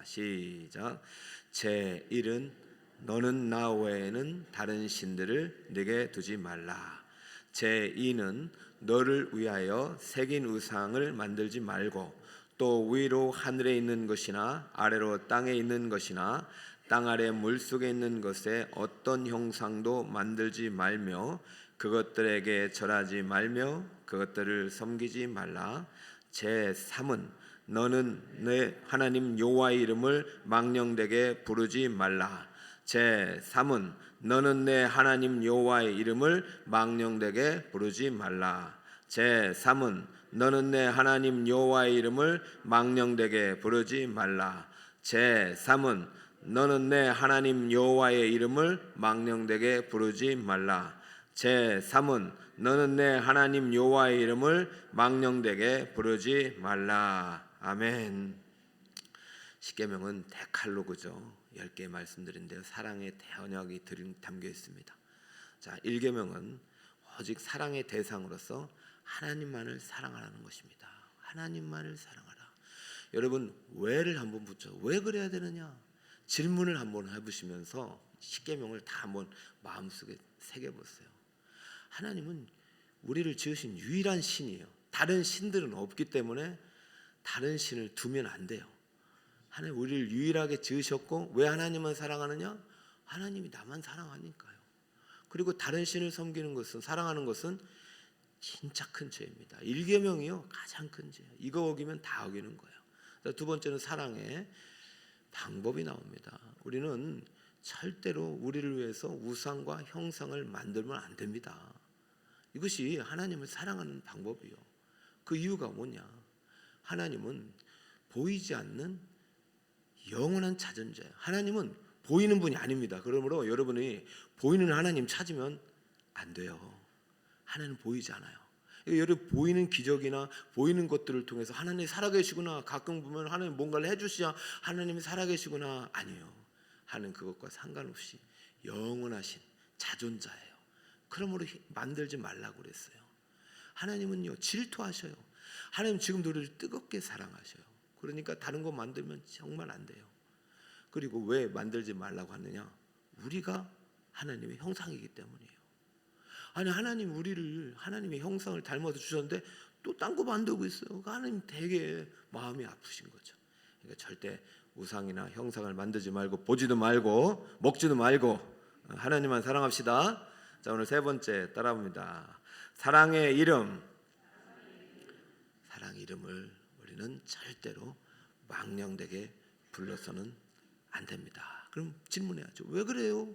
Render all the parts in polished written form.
시작. 제 1은 너는 나 외에는 다른 신들을 네게 두지 말라. 제 2는 너를 위하여 새긴 우상을 만들지 말고 또 위로 하늘에 있는 것이나 아래로 땅에 있는 것이나 땅 아래 물속에 있는 것에 어떤 형상도 만들지 말며 그것들에게 절하지 말며 그것들을 섬기지 말라. 제 3은 너는 내 하나님 여호와의 이름을 망령되게 부르지 말라. 제 3은 너는 내 하나님 여호와의 이름을 망령되게 부르지 말라. 제 3은 너는 내 하나님 여호와의 이름을 망령되게 부르지 말라. 제 3은 너는 내 하나님 여호와의 이름을 망령되게 부르지 말라. 제 3은 너는 내 하나님 여호와의 이름을 망령되게 부르지 말라. 아멘. 십계명은 데칼로그죠. 10개 말씀드린데요. 사랑의 대언약이 담겨 있습니다. 자, 1계명은 오직 사랑의 대상으로서 하나님만을 사랑하라는 것입니다. 하나님만을 사랑하라. 여러분, 왜를 한번 붙여. 왜 그래야 되느냐? 질문을 한번 해보시면서 십계명을 다 한번 마음속에 새겨보세요. 하나님은 우리를 지으신 유일한 신이에요. 다른 신들은 없기 때문에 다른 신을 두면 안 돼요. 하나님 우리를 유일하게 지으셨고 왜 하나님만 사랑하느냐? 하나님이 나만 사랑하니까요. 그리고 다른 신을 섬기는 것은 사랑하는 것은 진짜 큰 죄입니다. 1계명이요 가장 큰 죄예요. 이거 어기면 다 어기는 거예요. 두 번째는 사랑의 방법이 나옵니다. 우리는 절대로 우리를 위해서 우상과 형상을 만들면 안 됩니다. 이것이 하나님을 사랑하는 방법이요. 그 이유가 뭐냐? 하나님은 보이지 않는 영원한 자존자예요. 하나님은 보이는 분이 아닙니다. 그러므로 여러분이 보이는 하나님 찾으면 안 돼요. 하나님은 보이지 않아요. 여러분 보이는 기적이나 보이는 것들을 통해서 하나님이 살아계시구나, 가끔 보면 하나님 뭔가를 해주시야 하나님이 살아계시구나, 아니에요. 하나님 그것과 상관없이 영원하신 자존자예요. 그러므로 만들지 말라고 그랬어요. 하나님은요 질투하셔요. 하나님 지금도 우리를 뜨겁게 사랑하셔요. 그러니까 다른 거 만들면 정말 안 돼요. 그리고 왜 만들지 말라고 하느냐? 우리가 하나님의 형상이기 때문이에요. 아니 하나님 우리를 하나님의 형상을 닮아서 주셨는데 또 딴 거 만들고 있어요. 하나님 되게 마음이 아프신 거죠. 그러니까 절대 우상이나 형상을 만들지 말고 보지도 말고 먹지도 말고 하나님만 사랑합시다. 자, 오늘 세 번째 따라합니다. 사랑의 이름. 사랑의 이름을 우리는 절대로 망령되게 불러서는 안 됩니다. 그럼 질문해야죠. 왜 그래요?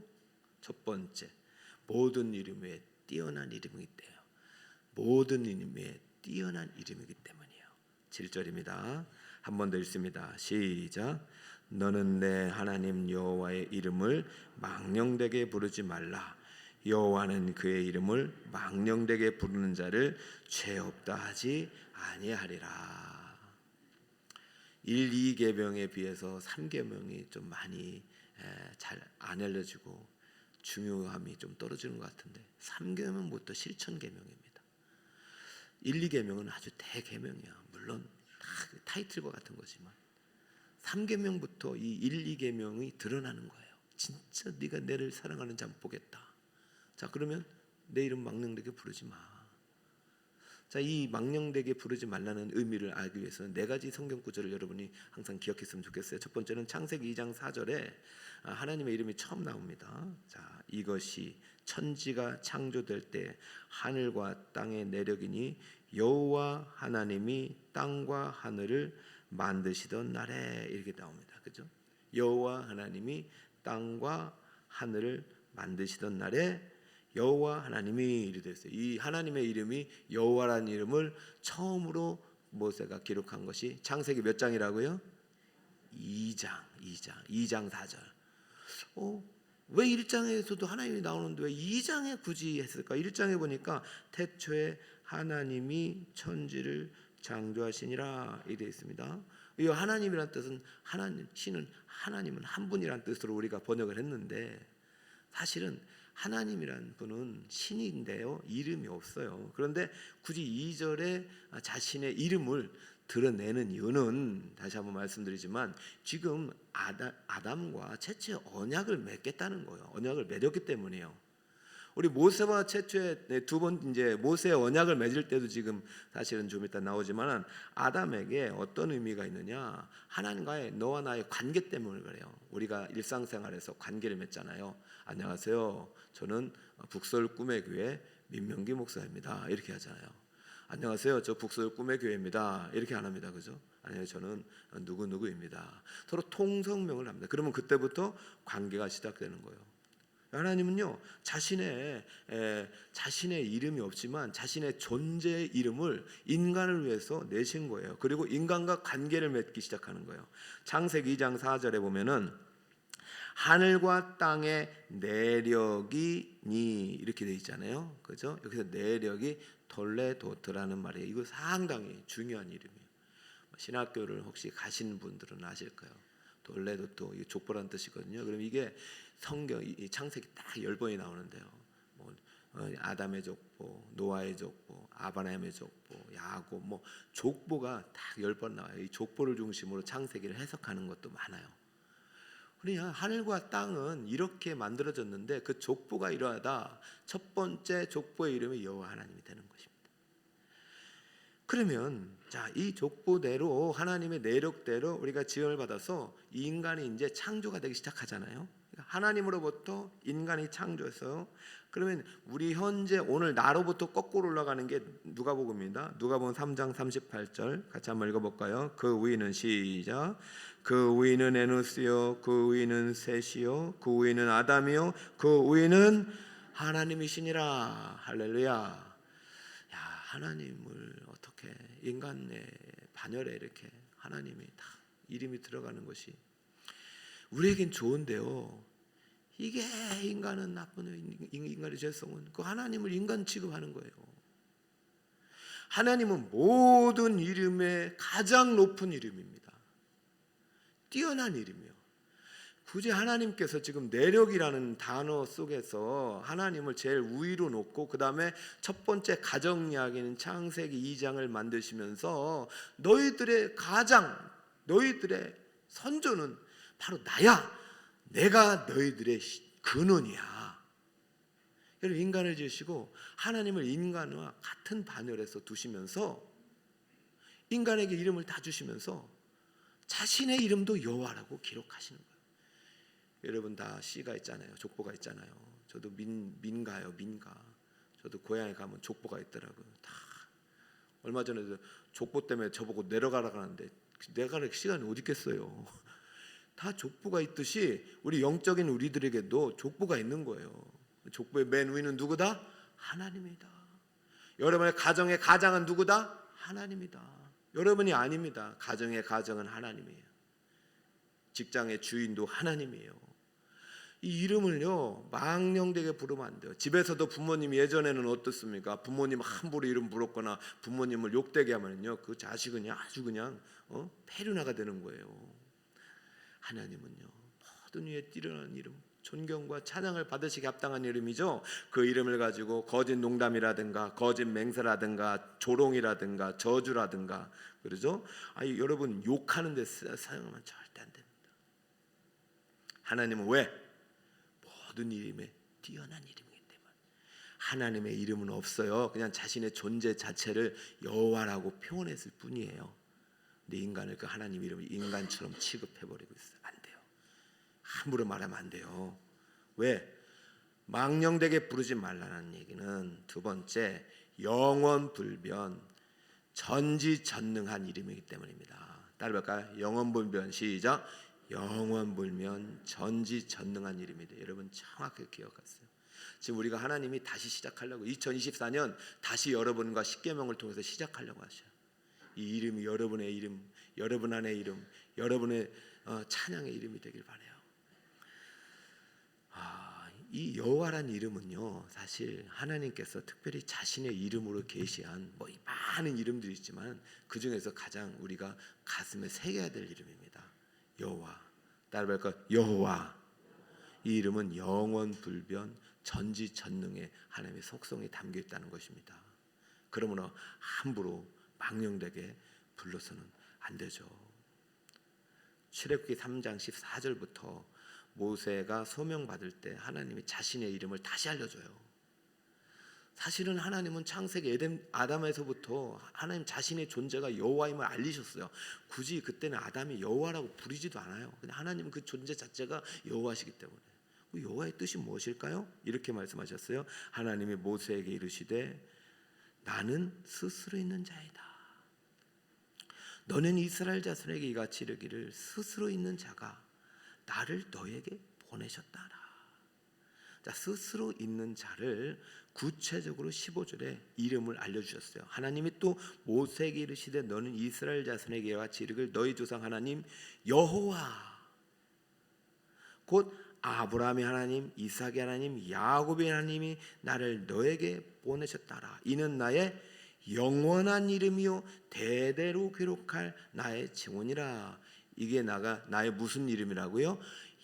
첫 번째, 모든 이름에 뛰어난 이름이기 때문이에요. 모든 이름에 뛰어난 이름이기 때문이에요. 7절입니다. 한 번 더 읽습니다. 시작. 너는 내 하나님 여호와의 이름을 망령되게 부르지 말라. 여호와는 그의 이름을 망령되게 부르는 자를 죄 없다 하지 아니하리라. 1, 2계명에 비해서 3계명이 좀 많이 잘 안 알려지고 중요함이 좀 떨어지는 것 같은데 3계명부터 실천계명입니다. 1, 2계명은 아주 대계명이야. 물론 다 타이틀과 같은 거지만 3계명부터 이 1, 2계명이 드러나는 거예요. 진짜 네가 내를 사랑하는지 한번 보겠다. 자, 그러면 내 이름 망령되게 부르지 마. 자, 이 망령되게 부르지 말라는 의미를 알기 위해서는 네 가지 성경 구절을 여러분이 항상 기억했으면 좋겠어요. 첫 번째는 창세기 2장 4절에 하나님의 이름이 처음 나옵니다. 자, 이것이 천지가 창조될 때 하늘과 땅의 내력이니 여호와 하나님이 땅과 하늘을 만드시던 날에, 이렇게 나옵니다. 그죠? 여호와 하나님이 땅과 하늘을 만드시던 날에 여호와 하나님이 이렇게 됐어요. 이 하나님의 이름이 여호와라는 이름을 처음으로 모세가 기록한 것이 창세기 몇 장이라고요? 2장 4절. 왜 1장에서도 하나님이 나오는데 왜 2장에 굳이 했을까? 1장에 보니까 태초에 하나님이 천지를 창조하시니라 이렇게 되어 있습니다. 이 하나님이라는 뜻은 신은 하나님은 한 분이라는 뜻으로 우리가 번역을 했는데 사실은 하나님이란 분은 신인데요 이름이 없어요. 그런데 굳이 2절에 자신의 이름을 드러내는 이유는 다시 한번 말씀드리지만 지금 아담과 최초의 언약을 맺겠다는 거예요. 언약을 맺었기 때문이에요. 우리 모세와 최초의 두 번 이제 모세의 언약을 맺을 때도 지금 사실은 좀 이따 나오지만 아담에게 어떤 의미가 있느냐? 하나님과의 너와 나의 관계 때문에 그래요. 우리가 일상생활에서 관계를 맺잖아요. 안녕하세요. 저는 북서울 꿈의 교회 민명기 목사입니다. 이렇게 하잖아요. 안녕하세요. 저 북서울 꿈의 교회입니다. 이렇게 안 합니다. 그죠? 아니요. 저는 누구누구입니다. 서로 통성명을 합니다. 그러면 그때부터 관계가 시작되는 거예요. 하나님은요 자신의 이름이 없지만 자신의 존재의 이름을 인간을 위해서 내신 거예요. 그리고 인간과 관계를 맺기 시작하는 거예요. 창세기 2장 4절에 보면은 하늘과 땅의 내력이 니 이렇게 돼 있잖아요. 그죠? 여기서 내력이 돌레도트라는 말이에요. 이거 상당히 중요한 이름이에요. 신학교를 혹시 가신 분들은 아실 거예요. 돌레도트 이 족보란 뜻이거든요. 그럼 이게 성경 이 창세기 딱 10번이 나오는데요. 뭐 아담의 족보, 노아의 족보, 아브라함의 족보, 야곱 뭐 족보가 딱 10번 나와요. 이 족보를 중심으로 창세기를 해석하는 것도 많아요. 그러니까 하늘과 땅은 이렇게 만들어졌는데 그 족보가 이러하다. 첫 번째 족보의 이름이 여호와 하나님이 되는 것입니다. 그러면 자, 이 족보대로 하나님의 내력대로 우리가 지음을 받아서 이 인간이 이제 창조가 되기 시작하잖아요. 하나님으로부터 인간이 창조해서 그러면 우리 현재 오늘 나로부터 거꾸로 올라가는 게 누가복음입니다. 누가복음 3장 38절 같이 한번 읽어볼까요? 그 위는 시작. 그 위는 에노스요, 그 위는 셋이요, 그 위는 아담이요, 그 위는 하나님이시니라. 할렐루야. 야, 하나님을 어떻게 인간의 반열에 이렇게 하나님이 다 이름이 들어가는 것이 우리에겐 좋은데요. 이게 인간은 나쁜 인간의 죄성은 그 하나님을 인간 취급하는 거예요. 하나님은 모든 이름의 가장 높은 이름입니다. 뛰어난 이름이요. 굳이 하나님께서 지금 내력이라는 단어 속에서 하나님을 제일 우위로 놓고 그 다음에 첫 번째 가정 이야기는 창세기 2장을 만드시면서 너희들의 선조는 바로 나야. 내가 너희들의 근원이야. 여러분 인간을 지으시고 하나님을 인간과 같은 반열에서 두시면서 인간에게 이름을 다 주시면서 자신의 이름도 여호와라고 기록하시는 거예요. 여러분 다 씨가 있잖아요. 족보가 있잖아요. 저도 민가요. 저도 고향에 가면 족보가 있더라고요. 다 얼마 전에도 족보 때문에 저보고 내려가라고 하는데 내려갈 시간이 어디 있겠어요. 다 족보가 있듯이 우리 영적인 우리들에게도 족보가 있는 거예요. 족보의 맨 위는 누구다? 하나님이다. 여러분의 가정의 가장은 누구다? 하나님이다. 여러분이 아닙니다. 가정의 가정은 하나님이에요. 직장의 주인도 하나님이에요. 이 이름을요 망령되게 부르면 안 돼요. 집에서도 부모님이 예전에는 어떻습니까? 부모님 함부로 이름 부르거나 부모님을 욕되게 하면요 그 자식은 아주 그냥 폐륜화가 되는 거예요. 하나님은요 모든 위에 뛰어난 이름, 존경과 찬양을 받으시기 합당한 이름이죠. 그 이름을 가지고 거짓 농담이라든가 거짓 맹세라든가 조롱이라든가 저주라든가 그러죠. 여러분 욕하는 데 사용하면 절대 안 됩니다. 하나님은 왜? 모든 이름에 뛰어난 이름이기 때문에 하나님의 이름은 없어요. 그냥 자신의 존재 자체를 여호와라고 표현했을 뿐이에요. 근데 인간을 그 하나님 이름을 인간처럼 취급해버리고 있어요. 안 돼요. 함부로 말하면 안 돼요. 왜? 망령되게 부르지 말라는 얘기는 두 번째 영원불변 전지전능한 이름이기 때문입니다. 따라볼까요? 영원불변 시작. 영원불변 전지전능한 이름이다. 여러분 정확하게 기억하세요. 지금 우리가 하나님이 다시 시작하려고 2024년 다시 여러분과 십계명을 통해서 시작하려고 하셔요. 이 이름이 여러분의 이름, 여러분 안의 이름, 여러분의 찬양의 이름이 되길 바라요. 이 여호와라는 이름은요 사실 하나님께서 특별히 자신의 이름으로 계시한 많은 이름들이 있지만 그 중에서 가장 우리가 가슴에 새겨야 될 이름입니다. 여호와. 따라볼까요? 여호와. 이 이름은 영원불변 전지전능의 하나님의 속성이 담겨 있다는 것입니다. 그러므로 함부로 망령되게 불러서는 안 되죠. 출애굽기 3장 14절부터 모세가 소명받을 때 하나님이 자신의 이름을 다시 알려줘요. 사실은 하나님은 창세기 아담에서부터 하나님 자신의 존재가 여호와임을 알리셨어요. 굳이 그때는 아담이 여호와라고 부르지도 않아요. 그냥 하나님은 그 존재 자체가 여호와시기 때문에. 여호와의 뜻이 무엇일까요? 이렇게 말씀하셨어요. 하나님이 모세에게 이르시되 나는 스스로 있는 자이다. 너는 이스라엘 자손에게 이같이 이르기를 스스로 있는 자가 나를 너에게 보내셨다라. 자, 스스로 있는 자를 구체적으로 15절에 이름을 알려주셨어요. 하나님이 또 모세에게 이르시되 너는 이스라엘 자손에게 이같이 이르기를 너희 조상 하나님 여호와 곧 아브라함의 하나님, 이삭의 하나님, 야곱의 하나님이 나를 너에게 보내셨다라. 이는 나의 영원한 이름이요 대대로 기록할 나의 증언이라. 이게 나의 무슨 이름이라고요?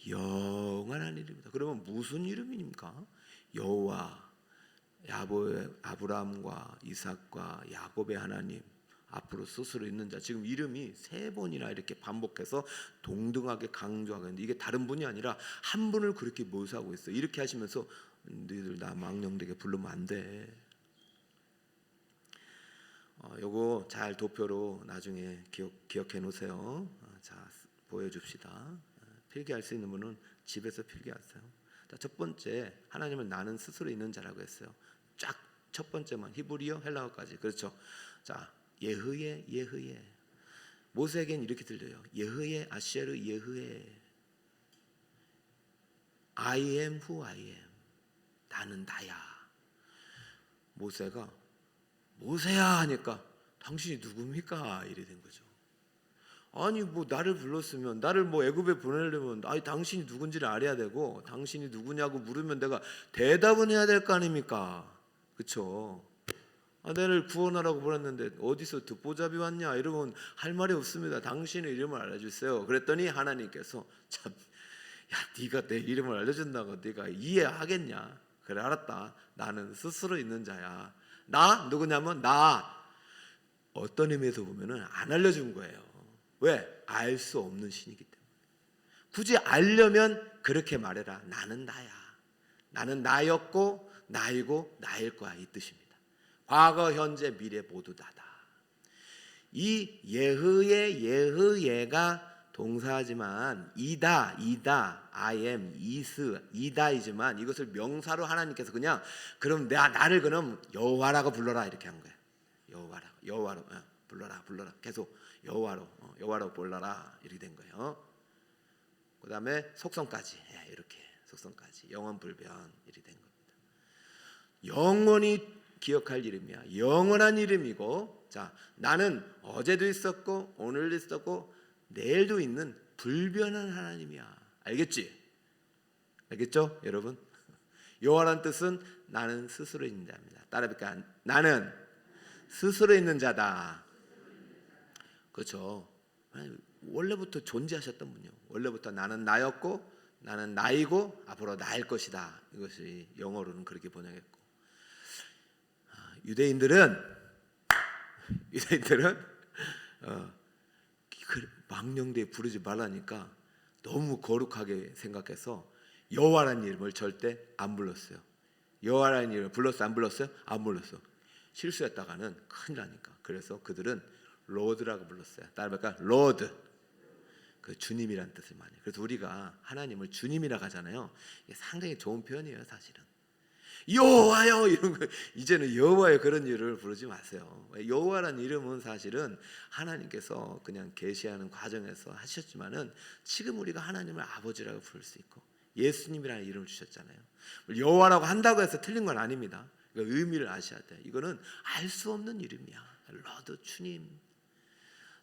영원한 이름이다. 그러면 무슨 이름입니까? 여호와, 아브라함과 이삭과 야곱의 하나님, 앞으로 스스로 있는 자. 지금 이름이 3번이나 이렇게 반복해서 동등하게 강조하고 있는데 이게 다른 분이 아니라 한 분을 그렇게 묘사하고 있어요. 이렇게 하시면서 너희들 나 망령되게 부르면 안 돼. 요거 잘 도표로 나중에 기억해 놓으세요. 자, 보여줍시다. 필기할 수 있는 분은 집에서 필기하세요. 자, 첫 번째 하나님은 나는 스스로 있는 자라고 했어요. 쫙 첫 번째만 히브리어 헬라어까지. 그렇죠. 자, 예흐예 모세에겐 이렇게 들려요. 예흐예 아쉐르 예흐예 I am who I am. 나는 나야. 모세가 모세야 하니까 당신이 누굽니까? 이래 된 거죠. 아니 뭐 나를 불렀으면 나를 뭐 애굽에 보내려면 당신이 누군지를 알아야 되고 당신이 누구냐고 물으면 내가 대답은 해야 될 거 아닙니까? 그렇죠? 나를 구원하라고 보냈는데 어디서 듣보잡이 왔냐 이러면 할 말이 없습니다. 당신의 이름을 알려주세요. 그랬더니 하나님께서 참, 야 네가 내 이름을 알려준다고 네가 이해하겠냐? 그래 알았다. 나는 스스로 있는 자야. 나 누구냐면 나 어떤 의미에서 보면은 안 알려준 거예요. 왜? 알 수 없는 신이기 때문에. 굳이 알려면 그렇게 말해라. 나는 나야. 나는 나였고 나이고 나일 거야 이 뜻입니다. 과거, 현재, 미래 모두 나다. 이 예흐예가 동사지만 이다, I am, 이다이지만 이것을 명사로 하나님께서 그냥 그럼 나를 그럼 여호와라고 불러라 이렇게 한 거예요. 여호와로 불러라 계속 여호와로 불러라 이렇게 된 거예요. 그 다음에 속성까지 이렇게 속성까지 영원 불변 이렇게 된 겁니다. 영원히 기억할 이름이야. 영원한 이름이고, 자 나는 어제도 있었고 오늘도 있었고 내일도 있는 불변한 하나님이야. 알겠지? 알겠죠, 여러분? 여호와라는 뜻은 나는 스스로 있는 자입니다. 따라해볼까? 나는 스스로 있는 자다. 그렇죠? 원래부터 존재하셨던 분이요. 원래부터 나는 나였고 나는 나이고 앞으로 나일 것이다. 이것이 영어로는 그렇게 번역했고, 유대인들은 망령되이 부르지 말라니까 너무 거룩하게 생각해서 여호와라는 이름을 절대 안 불렀어요. 여호와라는 이름을 불렀어 안 불렀어요? 안 불렀어. 실수했다가는 큰일 나니까. 그래서 그들은 로드라고 불렀어요. 따라해볼까? 로드. 그 주님이란 뜻을 많이. 그래서 우리가 하나님을 주님이라고 하잖아요. 이게 상당히 좋은 표현이에요, 사실은. 여호와요 이런 거 이제는 여호와의 그런 이름을 부르지 마세요. 여호와라는 이름은 사실은 하나님께서 그냥 계시하는 과정에서 하셨지만은 지금 우리가 하나님을 아버지라고 부를 수 있고 예수님이라는 이름을 주셨잖아요. 여호와라고 한다고 해서 틀린 건 아닙니다. 그러니까 의미를 아셔야 돼. 이거는 알 수 없는 이름이야. 러드 주님.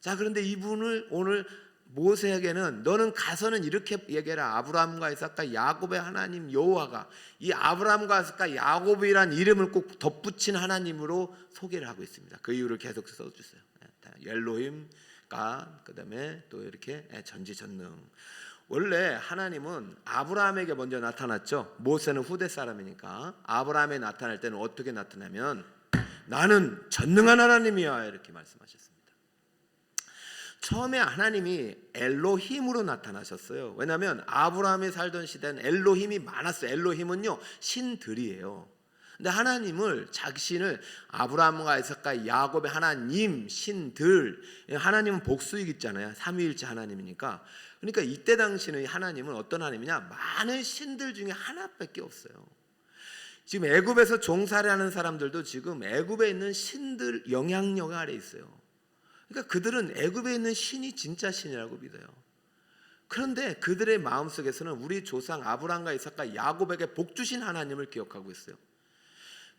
자, 그런데 이분을 오늘 모세에게는 너는 가서는 이렇게 얘기해라. 아브라함과 이삭과 야곱의 하나님 여호와가, 이 아브라함과 이삭과 야곱이란 이름을 꼭 덧붙인 하나님으로 소개를 하고 있습니다. 그 이유를 계속 써주세요. 엘로힘과 그다음에 또 이렇게 전지전능. 원래 하나님은 아브라함에게 먼저 나타났죠. 모세는 후대 사람이니까 아브라함에 나타날 때는 어떻게 나타나면 나는 전능한 하나님이야 이렇게 말씀하셨습니다. 처음에 하나님이 엘로힘으로 나타나셨어요. 왜냐하면 아브라함이 살던 시대는 엘로힘이 많았어요. 엘로힘은요 신들이에요. 근데 하나님을 자신을 아브라함과 이삭과 야곱의 하나님, 신들, 하나님은 복수익 있잖아요. 삼위일체 하나님이니까. 그러니까 이때 당시는 하나님은 어떤 하나님이냐, 많은 신들 중에 하나밖에 없어요. 지금 애굽에서 종살이하는 사람들도 지금 애굽에 있는 신들 영향력 아래 있어요. 그러니까 그들은 애굽에 있는 신이 진짜 신이라고 믿어요. 그런데 그들의 마음속에서는 우리 조상 아브라함과 이삭과 야곱에게 복 주신 하나님을 기억하고 있어요.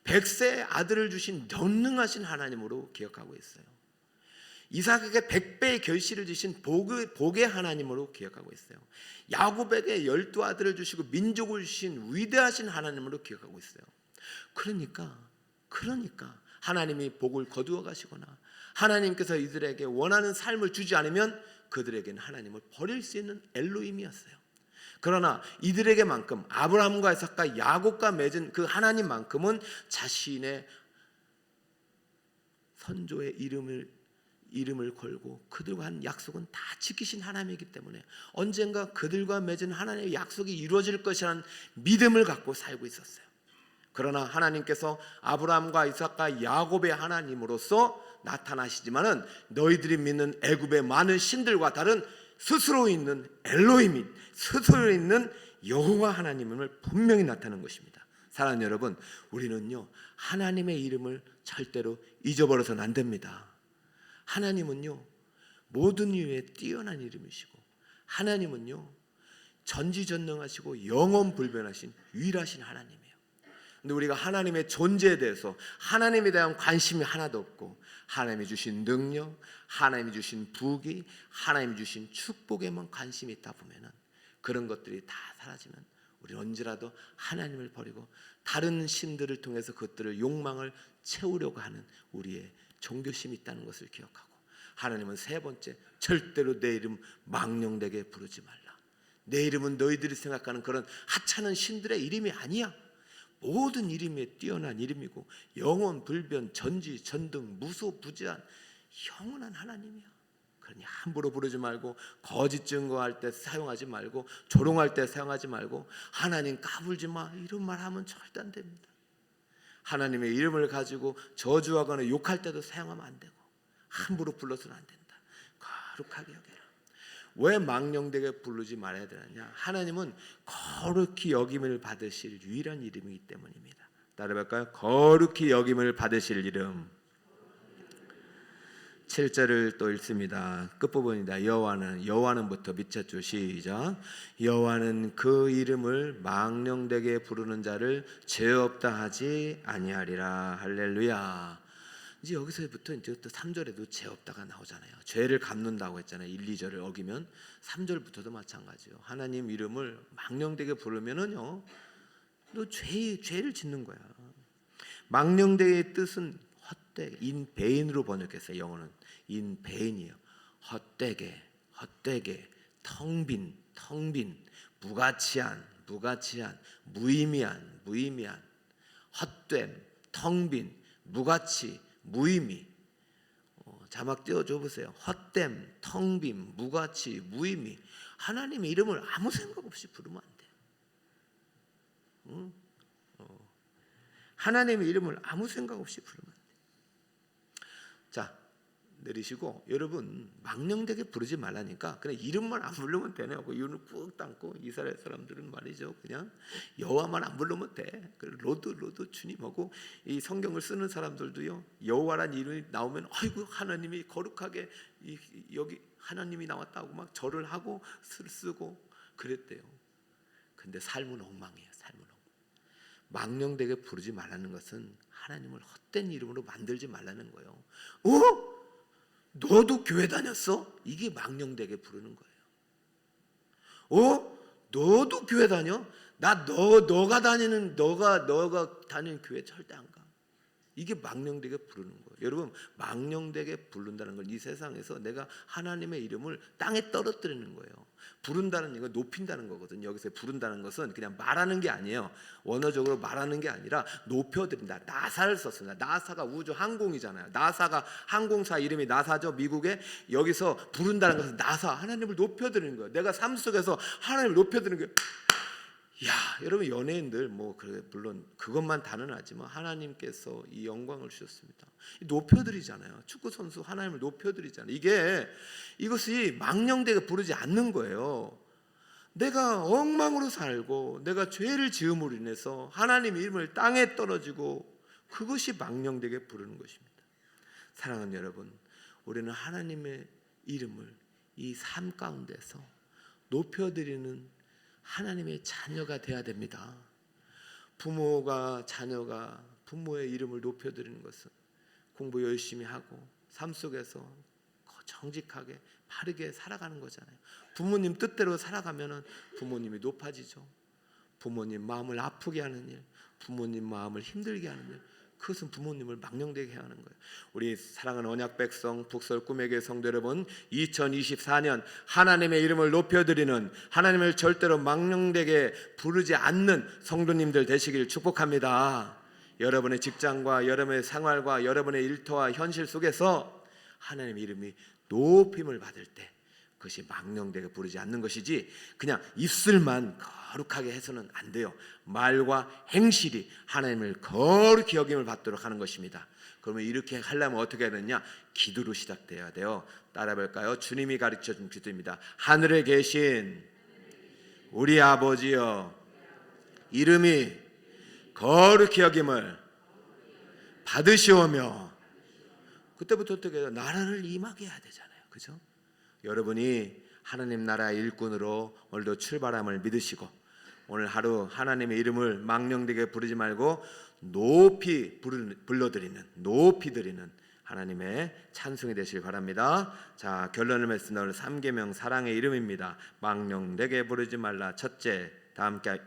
100세 아들을 주신 전능하신 하나님으로 기억하고 있어요. 이삭에게 100배의 결실을 주신 복의 하나님으로 기억하고 있어요. 야곱에게 12아들을 주시고 민족을 주신 위대하신 하나님으로 기억하고 있어요. 그러니까 하나님이 복을 거두어 가시거나 하나님께서 이들에게 원하는 삶을 주지 않으면 그들에게는 하나님을 버릴 수 있는 엘로힘이었어요. 그러나 이들에게만큼 아브라함과 이삭과 야곱과 맺은 그 하나님만큼은 자신의 선조의 이름을 걸고 그들과 한 약속은 다 지키신 하나님이기 때문에 언젠가 그들과 맺은 하나님의 약속이 이루어질 것이라는 믿음을 갖고 살고 있었어요. 그러나 하나님께서 아브라함과 이삭과 야곱의 하나님으로서 나타나시지만은 너희들이 믿는 애굽의 많은 신들과 다른 스스로 있는 엘로힘인, 스스로 있는 여호와 하나님을 분명히 나타내는 것입니다. 사랑하는 여러분, 우리는요 하나님의 이름을 절대로 잊어버려서는 안 됩니다. 하나님은요 모든 이유에 뛰어난 이름이시고 하나님은요 전지전능하시고 영원불변하신 유일하신 하나님이에요. 근데 우리가 하나님의 존재에 대해서 하나님에 대한 관심이 하나도 없고 하나님이 주신 능력, 하나님이 주신 부귀, 하나님이 주신 축복에만 관심이 있다 보면은 그런 것들이 다 사라지면 우리는 언제라도 하나님을 버리고 다른 신들을 통해서 그것들을 욕망을 채우려고 하는 우리의 종교심이 있다는 것을 기억하고 하나님은 세 번째, 절대로 내 이름 망령되게 부르지 말라. 내 이름은 너희들이 생각하는 그런 하찮은 신들의 이름이 아니야. 모든 이름에 뛰어난 이름이고 영원 불변 전지 전등 무소부지한 영원한 하나님이야. 그러니 함부로 부르지 말고 거짓 증거할 때 사용하지 말고 조롱할 때 사용하지 말고 하나님 까불지 마 이런 말 하면 절대 안 됩니다. 하나님의 이름을 가지고 저주하거나 욕할 때도 사용하면 안 되고 함부로 불러서는 안 된다. 거룩하게 여겨라. 왜 망령되게 부르지 말아야 되느냐? 하나님은 거룩히 여김을 받으실 유일한 이름이기 때문입니다. 따라해볼까요? 거룩히 여김을 받으실 이름. 7절을 또 읽습니다. 끝부분이다. 여호와는부터 밑에 줄 시작. 여호와는 그 이름을 망령되게 부르는 자를 죄 없다 하지 아니하리라. 할렐루야. 이제 여기서부터 이제 또 3절에도 죄 없다가 나오잖아요. 죄를 갚는다고 했잖아요. 1, 2절을 어기면 3절부터도 마찬가지예요. 하나님 이름을 망령되게 부르면은요, 너 죄를 짓는 거야. 망령되게의 뜻은 헛되게, 인베인으로 번역했어요. 영어는 인베인이에요. 헛되게, 텅빈, 무가치한, 무의미한, 헛됨, 텅빈, 무가치, 무의미. 자막 띄워줘 보세요. 헛됨, 텅빈, 무가치, 무의미. 하나님의 이름을 아무 생각 없이 부르면 안 돼. 하나님의 이름을 아무 생각 없이 부르면 안 돼. 자, 내리시고 여러분 망령되게 부르지 말라니까 그냥 이름만 안 부르면 되네요. 그 이유는 꾹 담고 이스라엘 사람들은 말이죠. 그냥 여호와만 안 부르면 돼. 로드 주님하고 이 성경을 쓰는 사람들도요. 여호와란 이름이 나오면 아이고 하나님이 거룩하게 여기 하나님이 나왔다고 막 절을 하고 쓰고 그랬대요. 근데 삶은 엉망이에요. 망령되게 부르지 말라는 것은 하나님을 헛된 이름으로 만들지 말라는 거예요. 너도 교회 다녔어? 이게 망령되게 부르는 거예요. 너도 교회 다녀? 너가 다니는 교회 절대 안 가. 이게 망령되게 부르는 거예요. 여러분, 망령되게 부른다는 건 이 세상에서 내가 하나님의 이름을 땅에 떨어뜨리는 거예요. 부른다는 거 높인다는 거거든요. 여기서 부른다는 것은 그냥 말하는 게 아니에요. 원어적으로 말하는 게 아니라 높여드린다. 나사를 썼습니다. 나사가 우주 항공이잖아요. 나사가 항공사 이름이 나사죠. 미국에. 여기서 부른다는 것은 나사, 하나님을 높여드리는 거예요. 내가 삶 속에서 하나님을 높여드리는 거예요. 야, 여러분, 연예인들 물론 그것만 다는 아니지만 하나님께서 이 영광을 주셨습니다. 높여드리잖아요. 축구 선수 하나님을 높여드리잖아요. 이것이 망령되게 부르지 않는 거예요. 내가 엉망으로 살고 내가 죄를 지음으로 인해서 하나님의 이름을 땅에 떨어지고, 그것이 망령되게 부르는 것입니다. 사랑하는 여러분, 우리는 하나님의 이름을 이 삶 가운데서 높여드리는 하나님의 자녀가 되어야 됩니다. 자녀가 부모의 이름을 높여드리는 것은 공부 열심히 하고 삶 속에서 정직하게 바르게 살아가는 거잖아요. 부모님 뜻대로 살아가면 부모님이 높아지죠. 부모님 마음을 아프게 하는 일, 부모님 마음을 힘들게 하는 일, 그것은 부모님을 망령되게 하는 거예요. 우리 사랑하는 언약 백성 북설 꿈의 교회 성도 여러분, 2024년 하나님의 이름을 높여드리는, 하나님을 절대로 망령되게 부르지 않는 성도님들 되시길 축복합니다. 여러분의 직장과 여러분의 생활과 여러분의 일터와 현실 속에서 하나님의 이름이 높임을 받을 때 그것이 망령되게 부르지 않는 것이지, 그냥 입술만 거룩하게 해서는 안 돼요. 말과 행실이 하나님을 거룩히 여김을 받도록 하는 것입니다. 그러면 이렇게 하려면 어떻게 해야 되느냐? 기도로 시작돼야 돼요. 따라 볼까요? 주님이 가르쳐준 기도입니다. 하늘에 계신 우리 아버지여, 이름이 거룩히 여김을 받으시오며, 그때부터 어떻게 해요? 나라를 임하게 해야 되잖아요. 그죠? 여러분이 하나님 나라의 일꾼으로 오늘도 출발함을 믿으시고, 오늘 하루 하나님의 이름을 망령되게 부르지 말고 높이 불러드리는, 높이 드리는 하나님의 찬송이 되시길 바랍니다. 자, 결론을 맺습니다. 오늘 3계명 사랑의 이름입니다. 망령되게 부르지 말라. 첫째, 다 함께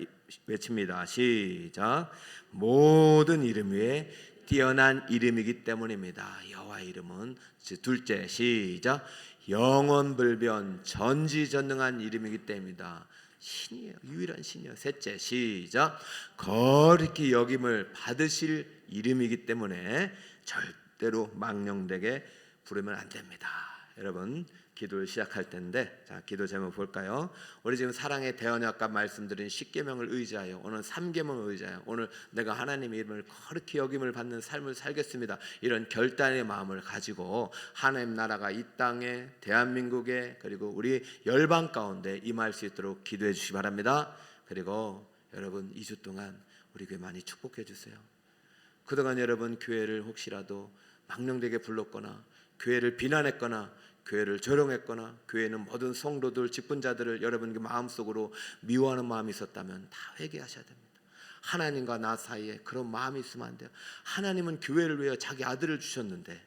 외칩니다. 시작. 모든 이름 위에 뛰어난 이름이기 때문입니다. 여호와의 이름은. 둘째, 시작. 영원불변 전지전능한 이름이기 때문이다. 신이에요. 유일한 신이에요. 셋째, 시작. 거룩히 여김을 받으실 이름이기 때문에 절대로 망령되게 부르면 안 됩니다. 여러분, 기도를 시작할 텐데, 자, 기도 제목 볼까요? 우리 지금 사랑의 대언약과 말씀드린 10계명을 의지하여, 오늘 3계명을 의지하여 오늘 내가 하나님의 이름을 거룩히 여김을 받는 삶을 살겠습니다, 이런 결단의 마음을 가지고 하나님 나라가 이 땅에, 대한민국에, 그리고 우리 열방 가운데 임할 수 있도록 기도해 주시기 바랍니다. 그리고 여러분, 2주 동안 우리 교회 많이 축복해 주세요. 그동안 여러분 교회를 혹시라도 망령되게 불렀거나 교회를 비난했거나 교회를 조롱했거나 교회는 모든 성도들, 직분자들을 여러분 마음속으로 미워하는 마음이 있었다면 다 회개하셔야 됩니다. 하나님과 나 사이에 그런 마음이 있으면 안 돼요. 하나님은 교회를 위해 자기 아들을 주셨는데,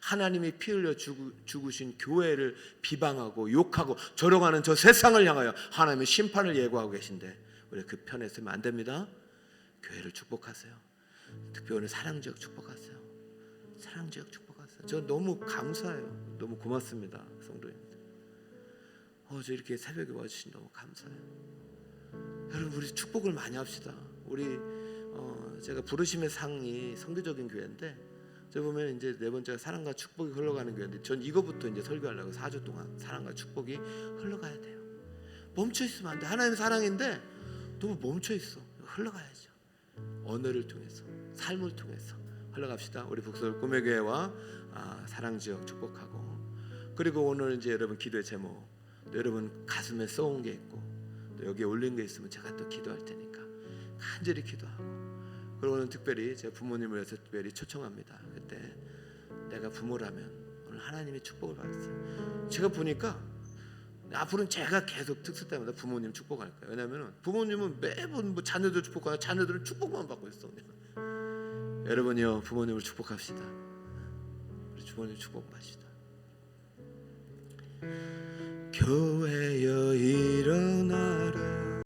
하나님이 피 흘려 죽으신 교회를 비방하고 욕하고 조롱하는 저 세상을 향하여 하나님의 심판을 예고하고 계신데, 우리 그 편에 서면 안 됩니다. 교회를 축복하세요. 특별히 오늘 사랑지역 축복하세요. 사랑지역 축복하세요. 저 너무 감사해요. 너무 고맙습니다, 성도님들. 저 이렇게 새벽에 와주신 너무 감사해요. 여러분, 우리 축복을 많이 합시다. 우리 제가 부르심의 상이 성교적인 교회인데, 저 보면 이제 네 번째가 사랑과 축복이 흘러가는 교회인데, 전 이거부터 이제 설교하려고 4주 동안 사랑과 축복이 흘러가야 돼요. 멈춰 있으면 안 돼. 하나님의 사랑인데 너무 멈춰 있어. 흘러가야죠. 언어를 통해서, 삶을 통해서 흘러갑시다. 우리 북서울 꿈의 교회와 사랑지역 축복하고, 그리고 오늘 이제 여러분 기도의 제목, 또 여러분 가슴에 써온 게 있고 또 여기에 올린 게 있으면 제가 또 기도할 테니까 간절히 기도하고, 그리고 오늘 특별히 제 부모님을 위해서 특별히 초청합니다. 그때 내가 부모라면 오늘 하나님의 축복을 받았어요. 제가 보니까 앞으로는 제가 계속 특수 때마다 부모님 축복할 거예요. 왜냐하면 부모님은 매번 뭐 자녀들 축복하고 자녀들은 축복만 받고 있어. 여러분이요, 부모님을 축복합시다. 우리 부모님 축복받시다. 교회여 일어나